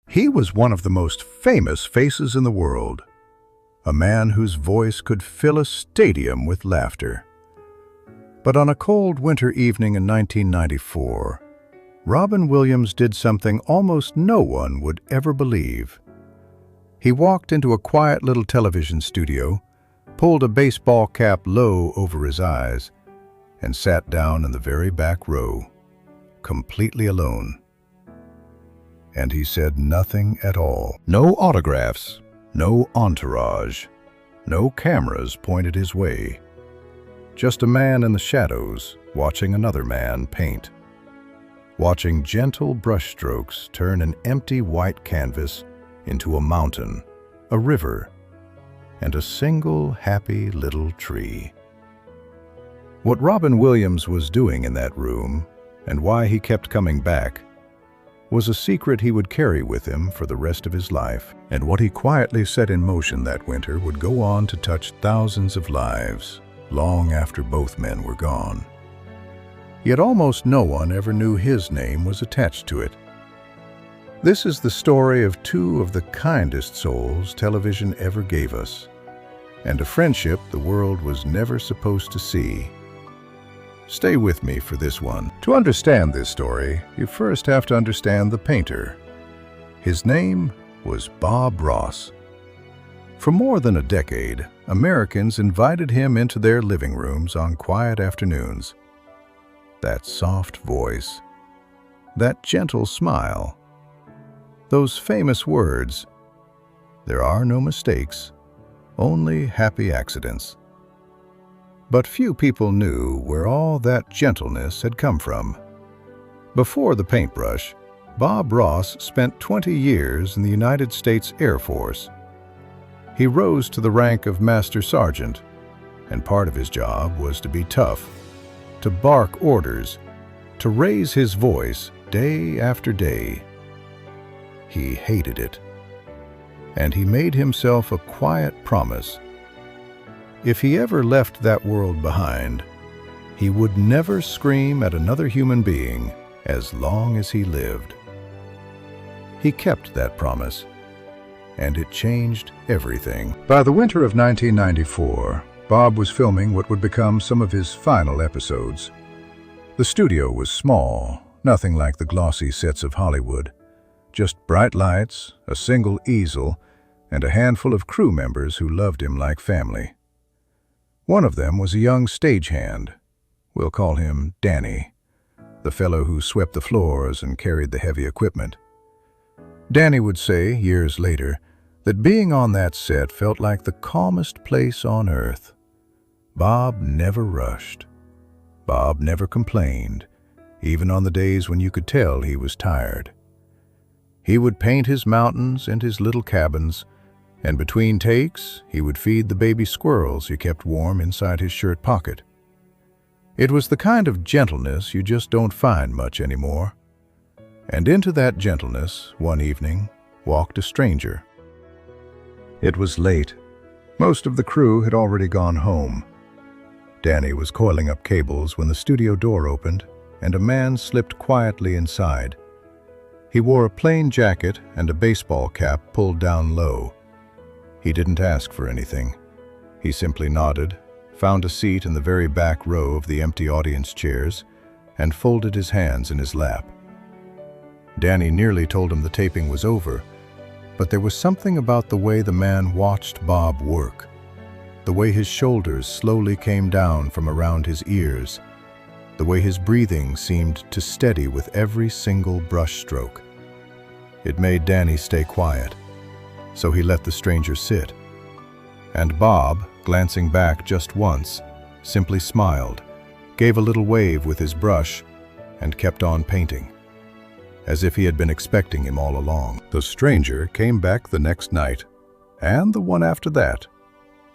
He was one of the most famous faces in the world, a man whose voice could fill a stadium with laughter. But on a cold winter evening in 1994, Robin Williams did something almost no one would ever believe. He walked into a quiet little television studio, pulled a baseball cap low over his eyes, and sat down in the very back row, completely alone. And he said nothing at all. No autographs, no entourage, no cameras pointed his way. Just a man in the shadows watching another man paint. Watching gentle brushstrokes turn an empty white canvas into a mountain, a river, and a single happy little tree. What Robin Williams was doing in that room, and why he kept coming back, was a secret he would carry with him for the rest of his life. And what he quietly set in motion that winter would go on to touch thousands of lives, long after both men were gone. Yet almost no one ever knew his name was attached to it. This is the story of two of the kindest souls television ever gave us, and a friendship the world was never supposed to see. Stay with me for this one. To understand this story, you first have to understand the painter. His name was Bob Ross. For more than a decade, Americans invited him into their living rooms on quiet afternoons. That soft voice, that gentle smile, those famous words, "There are no mistakes, only happy accidents." But few people knew where all that gentleness had come from. Before the paintbrush, Bob Ross spent 20 years in the United States Air Force. He rose to the rank of Master Sergeant, and part of his job was to be tough, to bark orders, to raise his voice day after day. He hated it, and he made himself a quiet promise. If he ever left that world behind, he would never scream at another human being as long as he lived. He kept that promise, and it changed everything. By the winter of 1994, Bob was filming what would become some of his final episodes. The studio was small, nothing like the glossy sets of Hollywood. Just bright lights, a single easel, and a handful of crew members who loved him like family. One of them was a young stagehand. We'll call him Danny, the fellow who swept the floors and carried the heavy equipment. Danny would say, years later, that being on that set felt like the calmest place on earth. Bob never rushed. Bob never complained, even on the days when you could tell he was tired. He would paint his mountains and his little cabins, and between takes, he would feed the baby squirrels he kept warm inside his shirt pocket. It was the kind of gentleness you just don't find much anymore. And into that gentleness, one evening, walked a stranger. It was late. Most of the crew had already gone home. Danny was coiling up cables when the studio door opened, and a man slipped quietly inside. He wore a plain jacket and a baseball cap pulled down low. He didn't ask for anything. He simply nodded, found a seat in the very back row of the empty audience chairs, and folded his hands in his lap. Danny nearly told him the taping was over, but there was something about the way the man watched Bob work, the way his shoulders slowly came down from around his ears, the way his breathing seemed to steady with every single brush stroke. It made Danny stay quiet, so he let the stranger sit. And Bob, glancing back just once, simply smiled, gave a little wave with his brush, and kept on painting, as if he had been expecting him all along. The stranger came back the next night, and the one after that.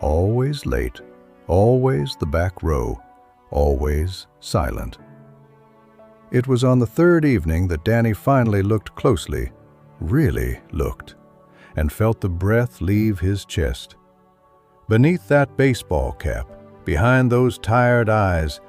Always late, always the back row, always silent. It was on the third evening that Danny finally looked closely, really looked, and felt the breath leave his chest. Beneath that baseball cap, behind those tired eyes,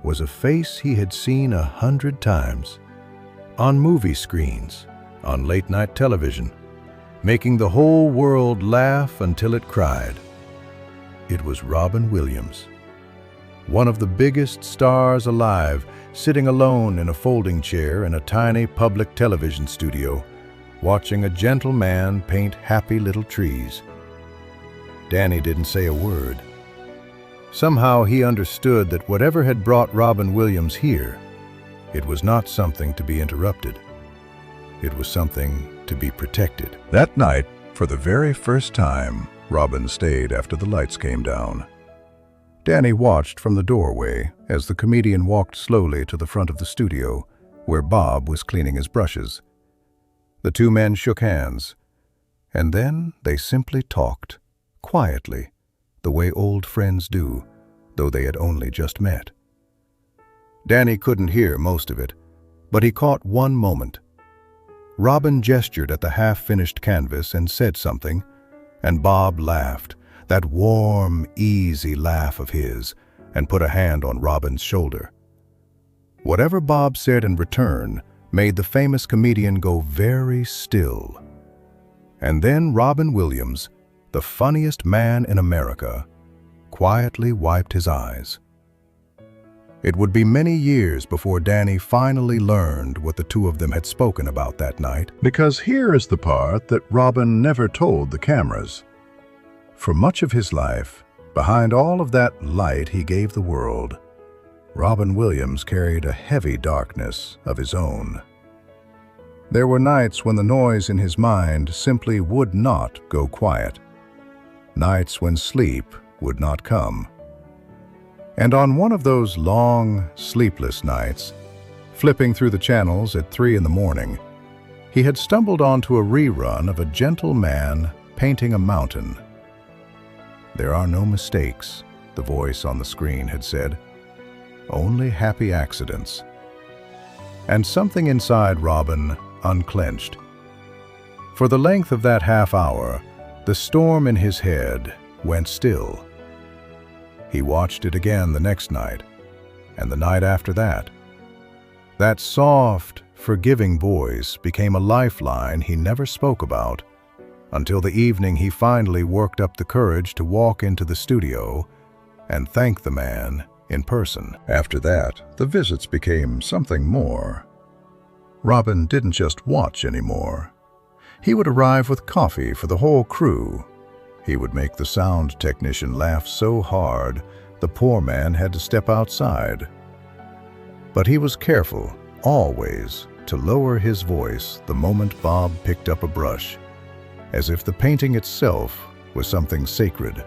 was a face he had seen 100 times. On movie screens, on late-night television, making the whole world laugh until it cried. It was Robin Williams, one of the biggest stars alive, sitting alone in a folding chair in a tiny public television studio, watching a gentle man paint happy little trees. Danny didn't say a word. Somehow he understood that whatever had brought Robin Williams here, it was not something to be interrupted. It was something to be protected. That night, for the very first time, Robin stayed after the lights came down. Danny watched from the doorway as the comedian walked slowly to the front of the studio, where Bob was cleaning his brushes. The two men shook hands, and then they simply talked, quietly, the way old friends do, though they had only just met. Danny couldn't hear most of it, but he caught one moment. Robin gestured at the half-finished canvas and said something, and Bob laughed, that warm, easy laugh of his, and put a hand on Robin's shoulder. Whatever Bob said in return made the famous comedian go very still. And then Robin Williams, the funniest man in America, quietly wiped his eyes. It would be many years before Danny finally learned what the two of them had spoken about that night, because here is the part that Robin never told the cameras. For much of his life, behind all of that light he gave the world, Robin Williams carried a heavy darkness of his own. There were nights when the noise in his mind simply would not go quiet. Nights when sleep would not come. And on one of those long, sleepless nights, flipping through the channels at 3 in the morning, he had stumbled onto a rerun of A Gentle Man Painting a Mountain. "There are no mistakes," the voice on the screen had said. "Only happy accidents." And something inside Robin unclenched. For the length of that half hour, the storm in his head went still. He watched it again the next night, and the night after that. That soft, forgiving voice became a lifeline he never spoke about, until the evening he finally worked up the courage to walk into the studio and thank the man in person. After that, the visits became something more. Robin didn't just watch anymore. He would arrive with coffee for the whole crew. He would make the sound technician laugh so hard the poor man had to step outside. But he was careful, always, to lower his voice the moment Bob picked up a brush, as if the painting itself was something sacred.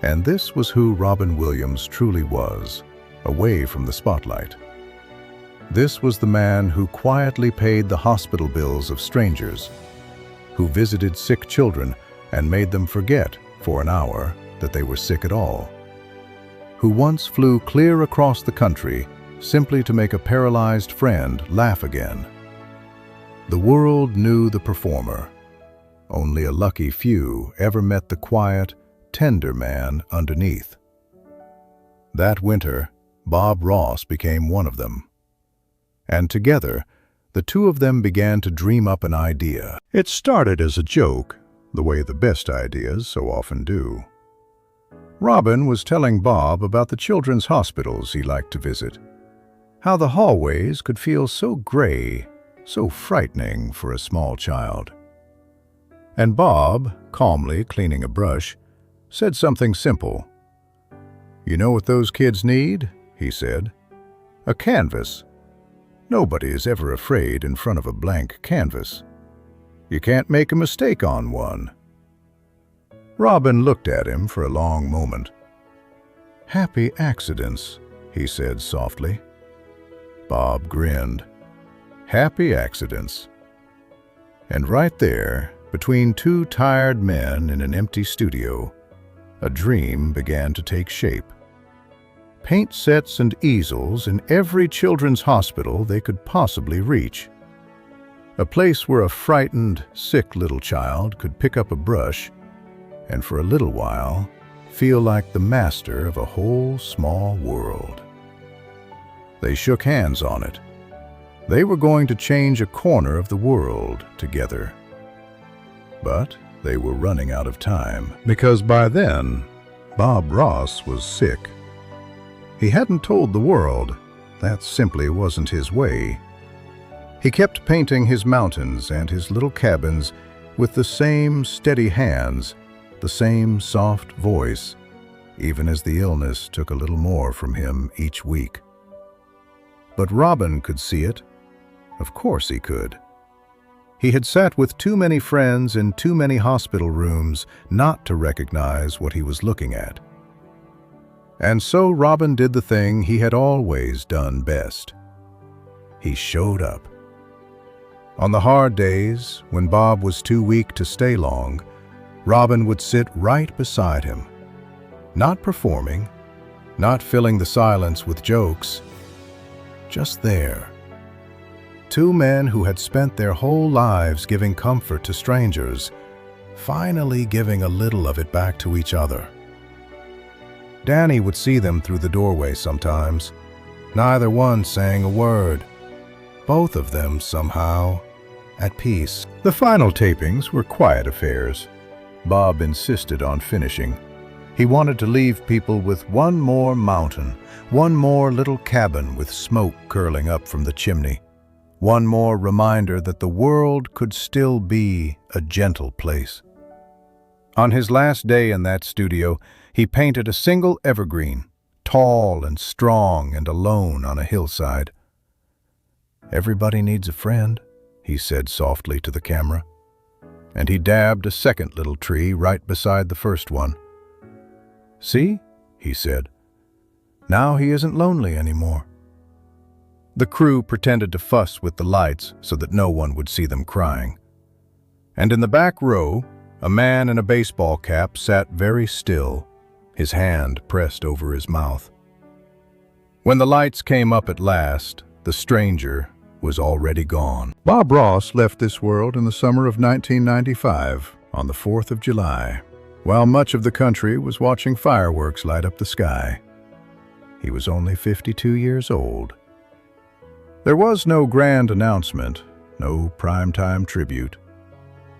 And this was who Robin Williams truly was, away from the spotlight. This was the man who quietly paid the hospital bills of strangers, who visited sick children and made them forget for an hour that they were sick at all, who once flew clear across the country simply to make a paralyzed friend laugh again. The world knew the performer. Only a lucky few ever met the quiet, tender man underneath. That winter, Bob Ross became one of them. And together, the two of them began to dream up an idea. It started as a joke, the way the best ideas so often do. Robin was telling Bob about the children's hospitals he liked to visit, how the hallways could feel so gray, so frightening for a small child. And Bob, calmly cleaning a brush, said something simple. "You know what those kids need?" he said. "A canvas. Nobody is ever afraid in front of a blank canvas. You can't make a mistake on one." Robin looked at him for a long moment. "Happy accidents," he said softly. Bob grinned. Happy accidents. And right there, between two tired men in an empty studio, a dream began to take shape. Paint sets and easels in every children's hospital they could possibly reach. A place where a frightened, sick little child could pick up a brush and for a little while feel like the master of a whole small world. They shook hands on it, They were going to change a corner of the world together. But they were running out of time, because by then, Bob Ross was sick. He hadn't told the world. That simply wasn't his way. He kept painting his mountains and his little cabins with the same steady hands, the same soft voice, even as the illness took a little more from him each week. But Robin could see it. Of course he could. He had sat with too many friends in too many hospital rooms not to recognize what he was looking at. And so Robin did the thing he had always done best. He showed up. On the hard days, when Bob was too weak to stay long, Robin would sit right beside him, not performing, not filling the silence with jokes, just there. Two men who had spent their whole lives giving comfort to strangers, finally giving a little of it back to each other. Danny would see them through the doorway sometimes, neither one saying a word, both of them somehow at peace. The final tapings were quiet affairs. Bob insisted on finishing. He wanted to leave people with one more mountain, one more little cabin with smoke curling up from the chimney, one more reminder that the world could still be a gentle place. On his last day in that studio, he painted a single evergreen, tall and strong and alone on a hillside. "Everybody needs a friend," he said softly to the camera. And he dabbed a second little tree right beside the first one. "See," he said, "now he isn't lonely anymore." The crew pretended to fuss with the lights so that no one would see them crying. And in the back row, a man in a baseball cap sat very still, his hand pressed over his mouth. When the lights came up at last, the stranger was already gone. Bob Ross left this world in the summer of 1995, on the 4th of July, while much of the country was watching fireworks light up the sky. He was only 52 years old. There was no grand announcement, no primetime tribute.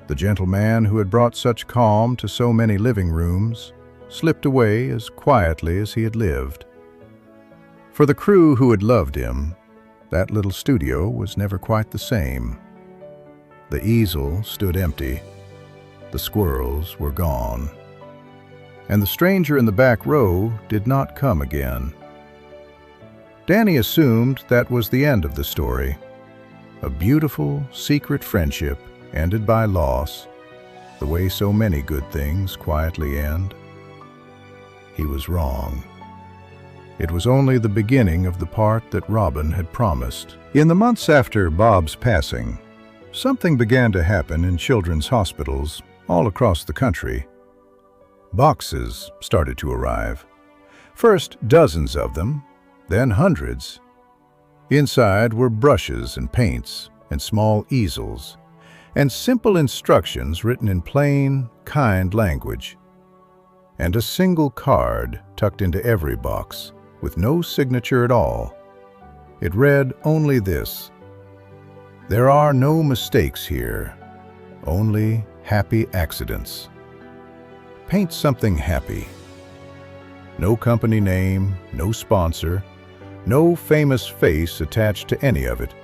The gentle man who had brought such calm to so many living rooms slipped away as quietly as he had lived. For the crew who had loved him, that little studio was never quite the same. The easel stood empty, the squirrels were gone, and the stranger in the back row did not come again. Danny assumed that was the end of the story. A beautiful, secret friendship ended by loss, the way so many good things quietly end. He was wrong. It was only the beginning of the part that Robin had promised. In the months after Bob's passing, something began to happen in children's hospitals all across the country. Boxes started to arrive. First dozens of them, then hundreds. Inside were brushes and paints and small easels, and simple instructions written in plain, kind language. And a single card tucked into every box, with no signature at all. It read only this: "There are no mistakes here, only happy accidents. Paint something happy." No company name, no sponsor, no famous face attached to any of it.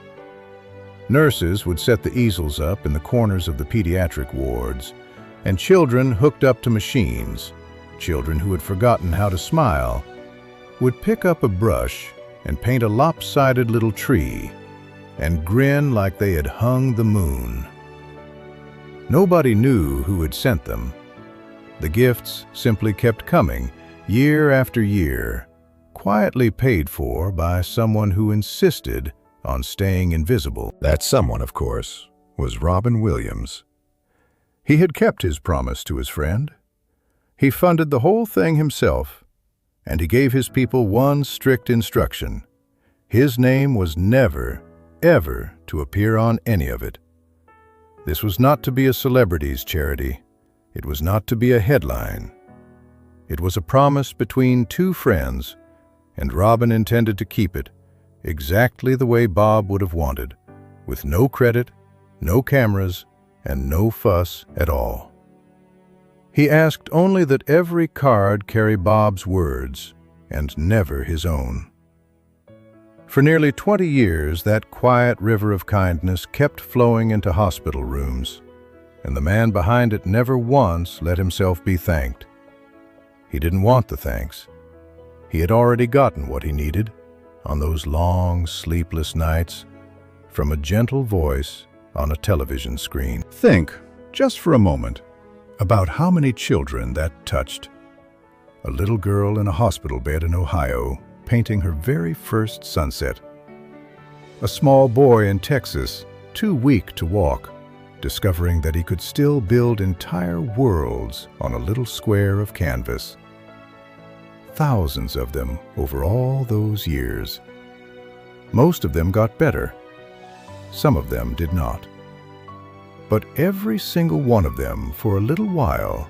Nurses would set the easels up in the corners of the pediatric wards, and children hooked up to machines, children who had forgotten how to smile, would pick up a brush and paint a lopsided little tree and grin like they had hung the moon. Nobody knew who had sent them. The gifts simply kept coming, year after year, quietly paid for by someone who insisted on staying invisible. That someone, of course, was Robin Williams. He had kept his promise to his friend. He funded the whole thing himself, and he gave his people one strict instruction. His name was never, ever to appear on any of it. This was not to be a celebrities' charity. It was not to be a headline. It was a promise between two friends, and Robin intended to keep it, exactly the way Bob would have wanted, with no credit, no cameras, and no fuss at all. He asked only that every card carry Bob's words and never his own. For nearly 20 years, that quiet river of kindness kept flowing into hospital rooms, and the man behind it never once let himself be thanked. He didn't want the thanks. He had already gotten what he needed on those long, sleepless nights from a gentle voice on a television screen. Think, just for a moment, about how many children that touched. A little girl in a hospital bed in Ohio, painting her very first sunset. A small boy in Texas, too weak to walk, discovering that he could still build entire worlds on a little square of canvas. Thousands of them over all those years. Most of them got better. Some of them did not. But every single one of them, for a little while,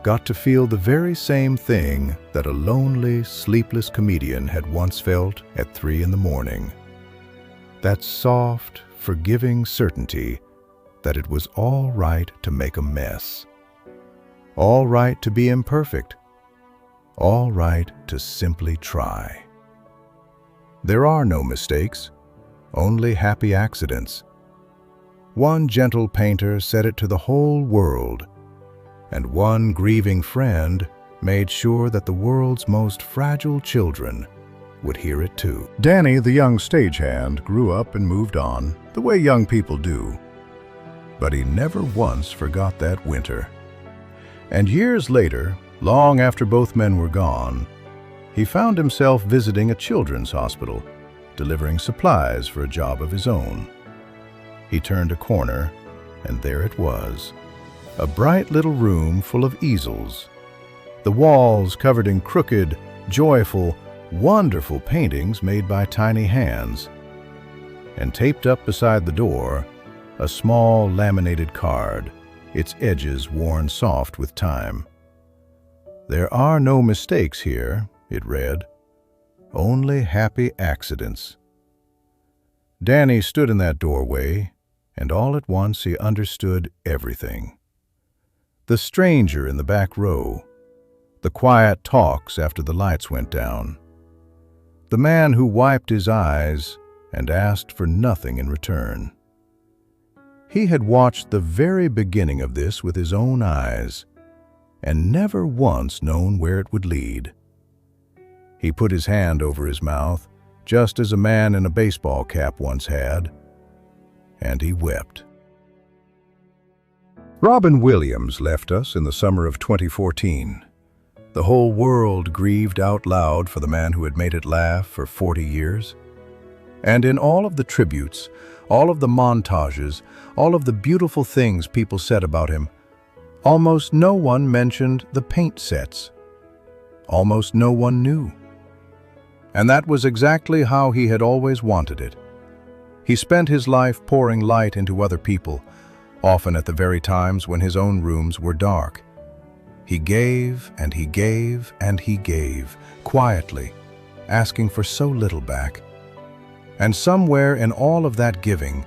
got to feel the very same thing that a lonely, sleepless comedian had once felt at 3 in the morning. That soft, forgiving certainty that it was all right to make a mess. All right to be imperfect. All right to simply try. There are no mistakes, only happy accidents. One gentle painter said it to the whole world, and one grieving friend made sure that the world's most fragile children would hear it too. Danny, the young stagehand, grew up and moved on, the way young people do. But he never once forgot that winter. And years later, long after both men were gone, he found himself visiting a children's hospital, delivering supplies for a job of his own. He turned a corner, and there it was, a bright little room full of easels, the walls covered in crooked, joyful, wonderful paintings made by tiny hands, and taped up beside the door, a small laminated card, its edges worn soft with time. "There are no mistakes here," it read, "only happy accidents." Danny stood in that doorway, and all at once he understood everything. The stranger in the back row, the quiet talks after the lights went down, the man who wiped his eyes and asked for nothing in return. He had watched the very beginning of this with his own eyes, and never once known where it would lead. He put his hand over his mouth, just as a man in a baseball cap once had, and he wept. Robin Williams left us in the summer of 2014. The whole world grieved out loud for the man who had made it laugh for 40 years. And in all of the tributes, all of the montages, all of the beautiful things people said about him, almost no one mentioned the paint sets. Almost no one knew. And that was exactly how he had always wanted it. He spent his life pouring light into other people, often at the very times when his own rooms were dark. He gave and he gave and he gave, quietly, asking for so little back. And somewhere in all of that giving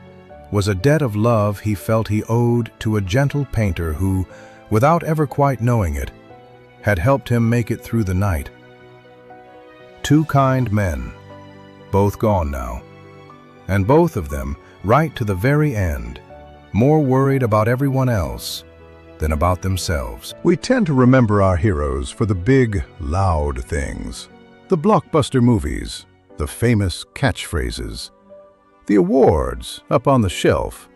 was a debt of love he felt he owed to a gentle painter who, without ever quite knowing it, had helped him make it through the night. Two kind men, both gone now, and both of them, right to the very end, more worried about everyone else than about themselves. We tend to remember our heroes for the big, loud things, the blockbuster movies, the famous catchphrases, the awards up on the shelf.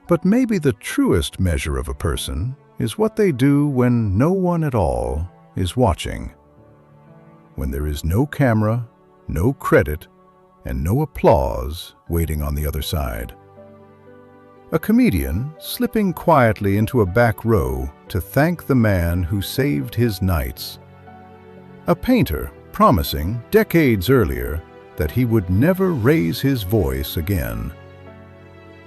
But maybe the truest measure of a person is what they do when no one at all is watching, when there is no camera, no credit, and no applause waiting on the other side. A comedian slipping quietly into a back row to thank the man who saved his nights. A painter promising decades earlier that he would never raise his voice again.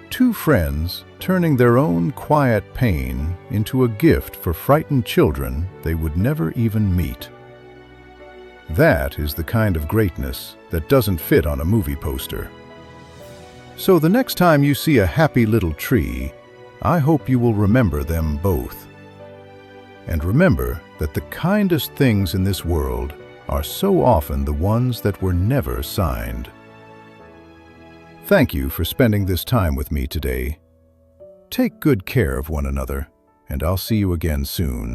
Two friends turning their own quiet pain into a gift for frightened children they would never even meet. That is the kind of greatness that doesn't fit on a movie poster. So the next time you see a happy little tree, I hope you will remember them both. And remember that the kindest things in this world are so often the ones that were never signed. Thank you for spending this time with me today. Take good care of one another, and I'll see you again soon.